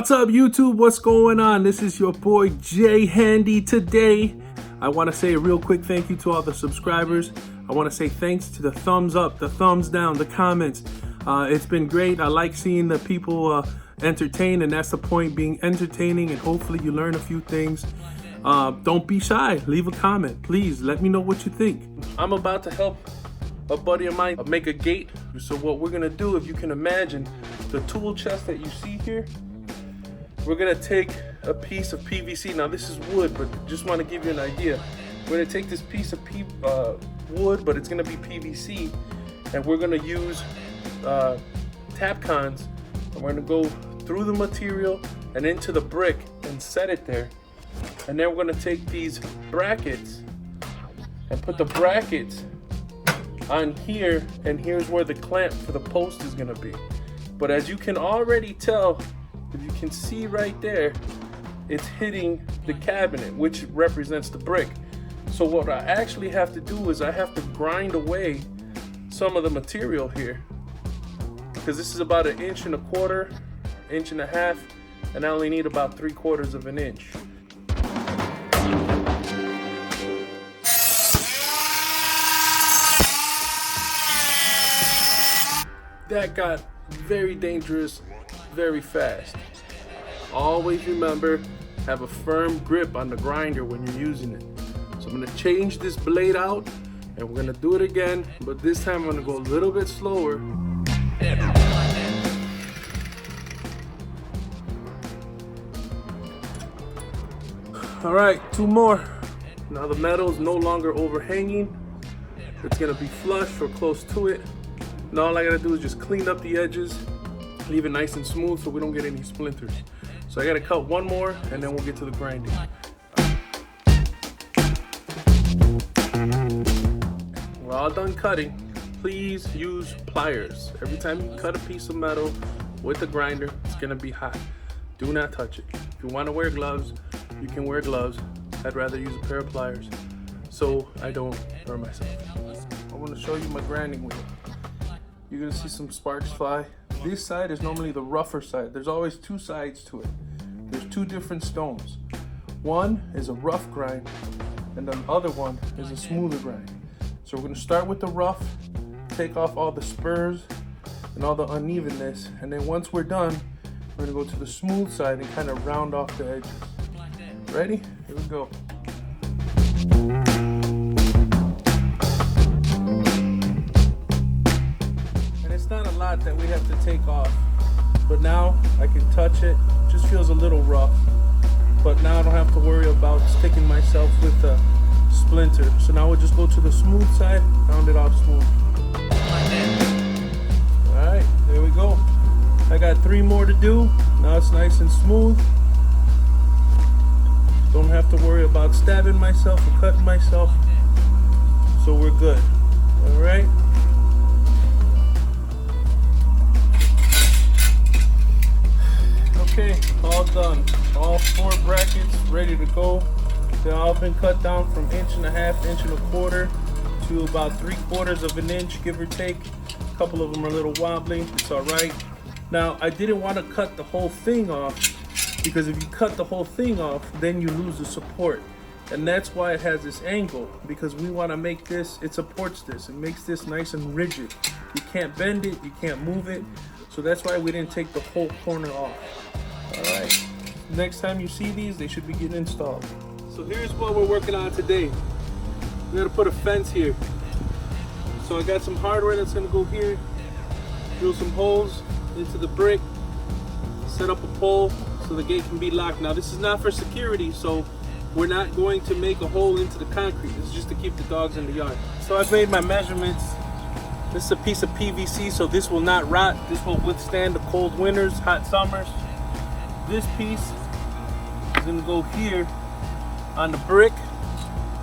What's up, YouTube? What's going on? This is your boy Jay Handy. Today I want to say a real quick thank you to all the subscribers. I want to say thanks to the thumbs up, the thumbs down, the comments. It's been great. I like seeing the people entertained, and that's the point, being entertaining, and hopefully you learn a few things. Don't be shy. Leave a comment. Please let me know what you think. I'm about to help a buddy of mine make a gate. So what we're gonna do, if you can imagine the tool chest that you see here, we're gonna take a piece of PVC. Now this is wood, but just want to give you an idea. We're gonna take this piece of wood, but it's gonna be PVC, and we're gonna use Tapcons, and we're gonna go through the material and into the brick and set it there. And then we're gonna take these brackets and put the brackets on here, and here's where the clamp for the post is gonna be. But as you can already tell, if you can see right there, it's hitting the cabinet, which represents the brick. So what I actually have to do is I have to grind away some of the material here, because this is about 1.25 inches, 1.5 inches, and I only need about 3/4 of an inch. That got very dangerous very fast. Always remember, have a firm grip on the grinder when you're using it. So I'm gonna change this blade out, and we're gonna do it again, but this time I'm gonna go a little bit slower. All right, 2 more. Now the metal is no longer overhanging. It's gonna be flush or close to it. Now all I gotta do is just clean up the edges, leave it nice and smooth so we don't get any splinters. So I gotta cut 1 more, and then we'll get to the grinding. We're all done cutting. Please use pliers. Every time you cut a piece of metal with the grinder, it's gonna be hot. Do not touch it. If you wanna wear gloves, you can wear gloves. I'd rather use a pair of pliers so I don't burn myself. I wanna show you my grinding wheel. You're gonna see some sparks fly. This side is normally the rougher side. There's always 2 sides to it. There's 2 different stones. One is a rough grind, and the other one is a smoother grind. So we're gonna start with the rough, take off all the spurs and all the unevenness, and then once we're done, we're gonna go to the smooth side and kind of round off the edges. Ready? Here we go. Not a lot that we have to take off, but now I can touch it. Just feels a little rough, but now I don't have to worry about sticking myself with a splinter. So now we'll just go to the smooth side, round it off smooth. All right, there we go. I got 3 more to do. Now it's nice and smooth. Don't have to worry about stabbing myself or cutting myself, so we're good. All right. Okay, all done. All 4 brackets ready to go. They've all been cut down from 1.5 inches, 1.25 inches to about 3/4 of an inch, give or take. A couple of them are a little wobbly. It's all right. Now, I didn't want to cut the whole thing off, because if you cut the whole thing off, then you lose the support. And that's why it has this angle, because we want to make this, it supports this. It makes this nice and rigid. You can't bend it, you can't move it. So that's why we didn't take the whole corner off. All right, next time you see these, they should be getting installed. So here's what we're working on today. We're gonna put a fence here. So I got some hardware that's gonna go here, drill some holes into the brick, set up a pole so the gate can be locked. Now this is not for security, so we're not going to make a hole into the concrete. This is just to keep the dogs in the yard. So I've made my measurements. This is a piece of PVC, so this will not rot. This will withstand the cold winters, hot summers. This piece is gonna go here on the brick.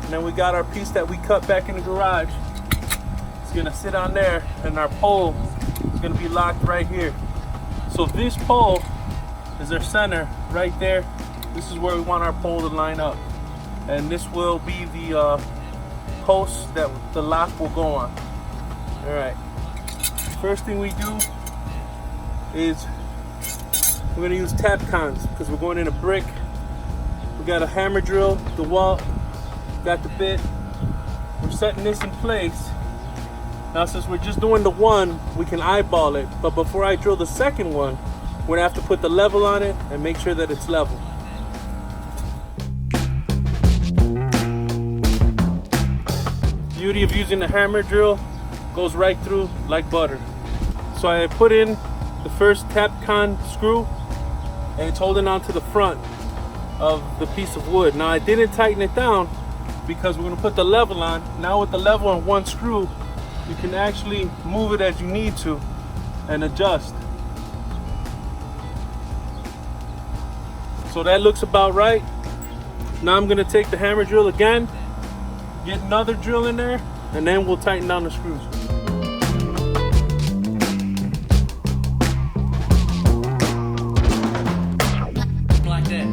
And then we got our piece that we cut back in the garage. It's gonna sit on there, and our pole is gonna be locked right here. So this pole is our center right there. This is where we want our pole to line up. And this will be the post that the lock will go on. All right, first thing we do is we're gonna use tap cons because we're going in a brick. We got a hammer drill, the wall, got the bit. We're setting this in place. Now since we're just doing the one, we can eyeball it. But before I drill the second one, we're gonna have to put the level on it and make sure that it's level. Beauty of using the hammer drill, goes right through like butter. So I put in the first tap con screw and it's holding on to the front of the piece of wood. Now I didn't tighten it down because we're gonna put the level on. Now with the level on one screw, you can actually move it as you need to and adjust. So that looks about right. Now I'm gonna take the hammer drill again, get another drill in there, and then we'll tighten down the screws. Like that.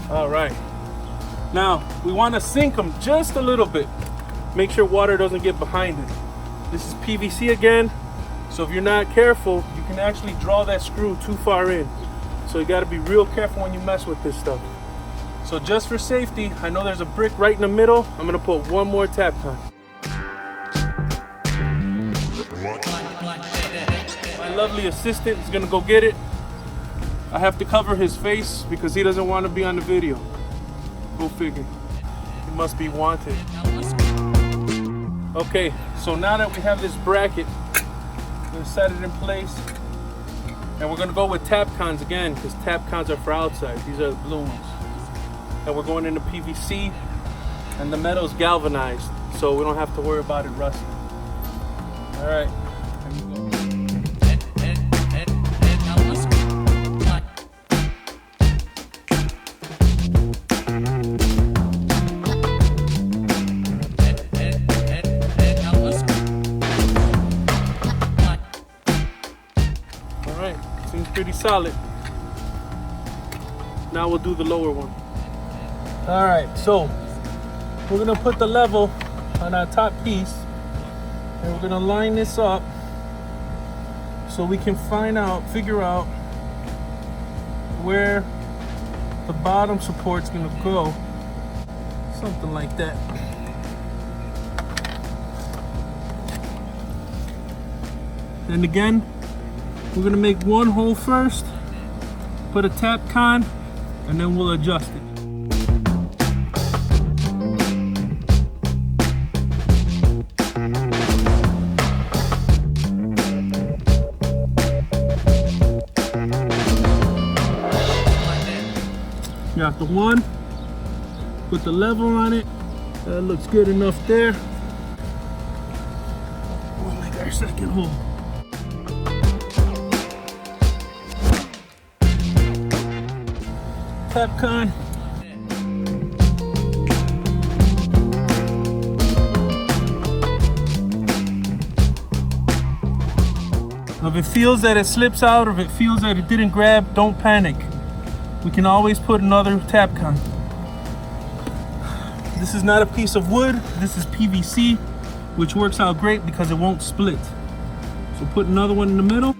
All right. Now, we want to sink them just a little bit. Make sure water doesn't get behind it. This is PVC again, so if you're not careful, you can actually draw that screw too far in. So you got to be real careful when you mess with this stuff. So just for safety, I know there's a brick right in the middle. I'm gonna put one more tap con. My lovely assistant is gonna go get it. I have to cover his face because he doesn't want to be on the video. Go figure. He must be wanted. Okay, so now that we have this bracket, we're gonna set it in place. And we're gonna go with tap cons again because tap cons are for outside. These are the blue ones. And we're going into PVC, and the metal's galvanized, so we don't have to worry about it rusting. All right, here we go. All right, seems pretty solid. Now we'll do the lower one. All right, so we're gonna put the level on our top piece and we're gonna line this up so we can figure out where the bottom support's gonna go. Something like that. And again, we're gonna make one hole first, put a tap con, and then we'll adjust it. Got the one, put the level on it. That looks good enough there. We'll make our second hole. Tap con. If it feels that it slips out or if it feels that it didn't grab, don't panic. We can always put another tap con. This is not a piece of wood, this is PVC, which works out great because it won't split. So put another one in the middle.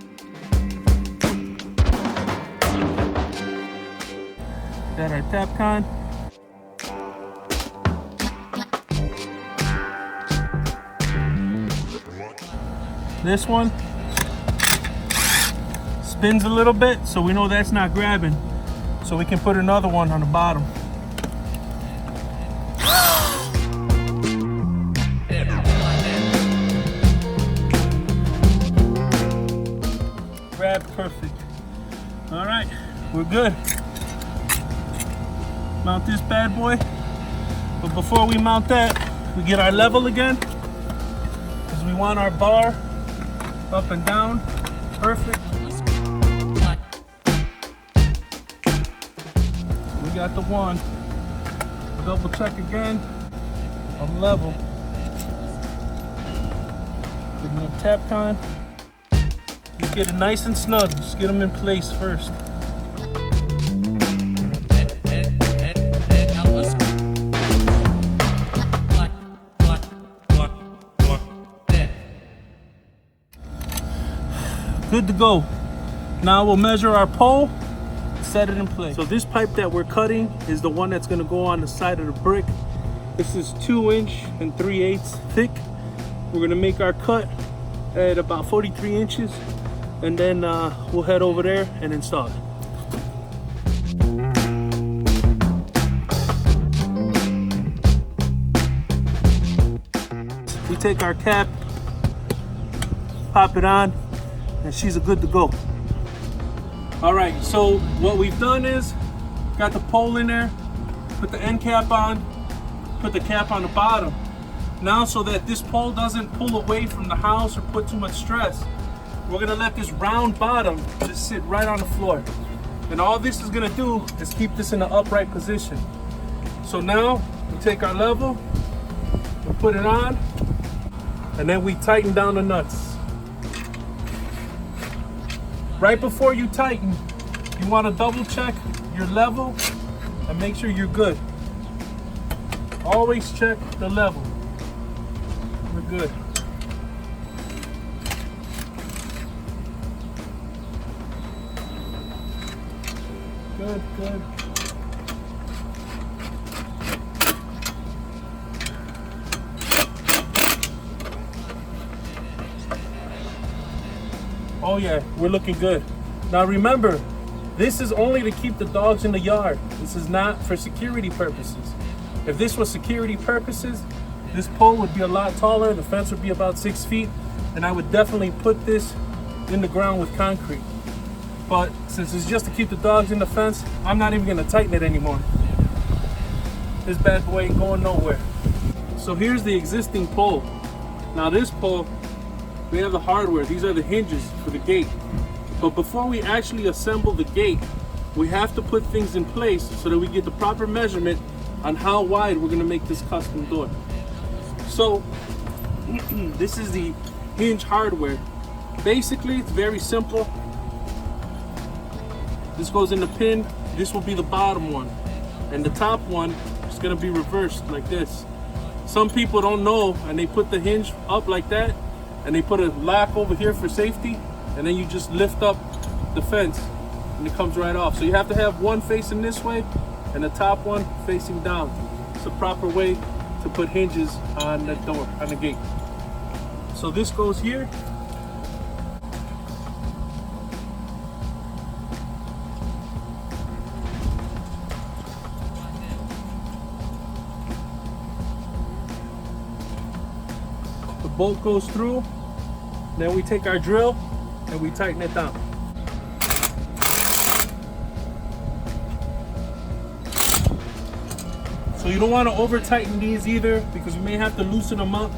Got our tap con. This one spins a little bit, so we know that's not grabbing. So we can put another one on the bottom. Grab perfect. All right, we're good. Mount this bad boy. But before we mount that, we get our level again, because we want our bar up and down. Perfect. We got the one. Double check again. I'm level. Give me a tap con. Just get it nice and snug. Just get them in place first. Good to go. Now we'll measure our pole, set it in place. So this pipe that we're cutting is the one that's gonna go on the side of the brick. This is 2 inch and 3/8 thick. We're gonna make our cut at about 43 inches, and then we'll head over there and install it. We take our cap, pop it on, and she's good to go. All right, so what we've done is got the pole in there, put the end cap on, put the cap on the bottom. Now, so that this pole doesn't pull away from the house or put too much stress, we're gonna let this round bottom just sit right on the floor. And all this is gonna do is keep this in an upright position. So now we take our level, we put it on, and then we tighten down the nuts. Right before you tighten, you wanna double check your level and make sure you're good. Always check the level. We're good. Good, good. Oh yeah, we're looking good. Now remember, this is only to keep the dogs in the yard. This is not for security purposes. If this was security purposes, this pole would be a lot taller, the fence would be about 6 feet, and I would definitely put this in the ground with concrete. But since it's just to keep the dogs in the fence, I'm not even gonna tighten it anymore. This bad boy ain't going nowhere. So here's the existing pole. Now this pole, we have the hardware. These are the hinges for the gate. But before we actually assemble the gate, we have to put things in place so that we get the proper measurement on how wide we're gonna make this custom door. So this is the hinge hardware. Basically, it's very simple. This goes in the pin. This will be the bottom one, and the top one is gonna be reversed like this. Some people don't know, and they put the hinge up like that, and they put a lock over here for safety, and then you just lift up the fence and it comes right off. So you have to have one facing this way and the top one facing down. It's the proper way to put hinges on the door, on the gate. So this goes here. The bolt goes through, then we take our drill and we tighten it down. So you don't want to over tighten these either, because we may have to loosen them up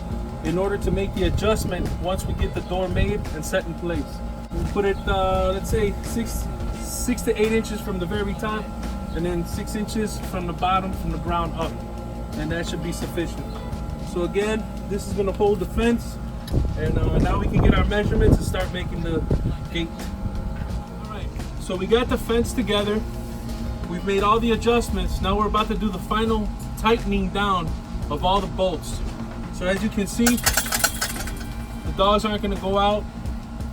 in order to make the adjustment once we get the door made and set in place. We put it, let's say 6 to 8 inches from the very top, and then 6 inches from the bottom, from the ground up, and that should be sufficient. So again, this is going to hold the fence, and now we can get our measurements and start making the gate. All right, so we got the fence together. We've made all the adjustments. Now we're about to do the final tightening down of all the bolts. So as you can see, the dogs aren't going to go out.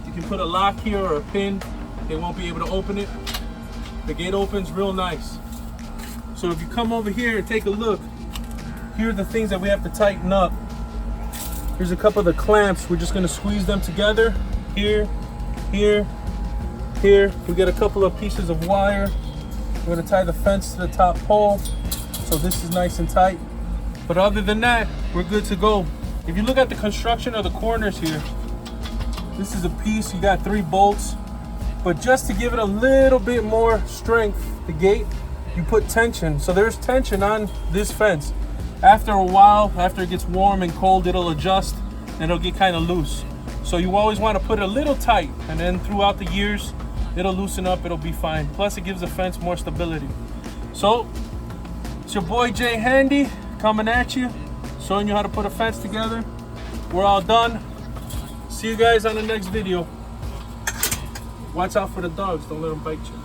You can put a lock here or a pin. They won't be able to open it. The gate opens real nice. So if you come over here and take a look, here are the things that we have to tighten up. Here's a couple of the clamps. We're just going to squeeze them together. Here, here, here. We got a couple of pieces of wire. We're going to tie the fence to the top pole, so this is nice and tight. But other than that, we're good to go. If you look at the construction of the corners here, this is a piece, you got 3 bolts. But just to give it a little bit more strength, the gate, you put tension. So there's tension on this fence. After a while, after it gets warm and cold, it'll adjust and it'll get kind of loose. So you always want to put it a little tight, and then throughout the years, it'll loosen up, it'll be fine. Plus it gives the fence more stability. So, it's your boy Jay Handy coming at you, showing you how to put a fence together. We're all done. See you guys on the next video. Watch out for the dogs, don't let them bite you.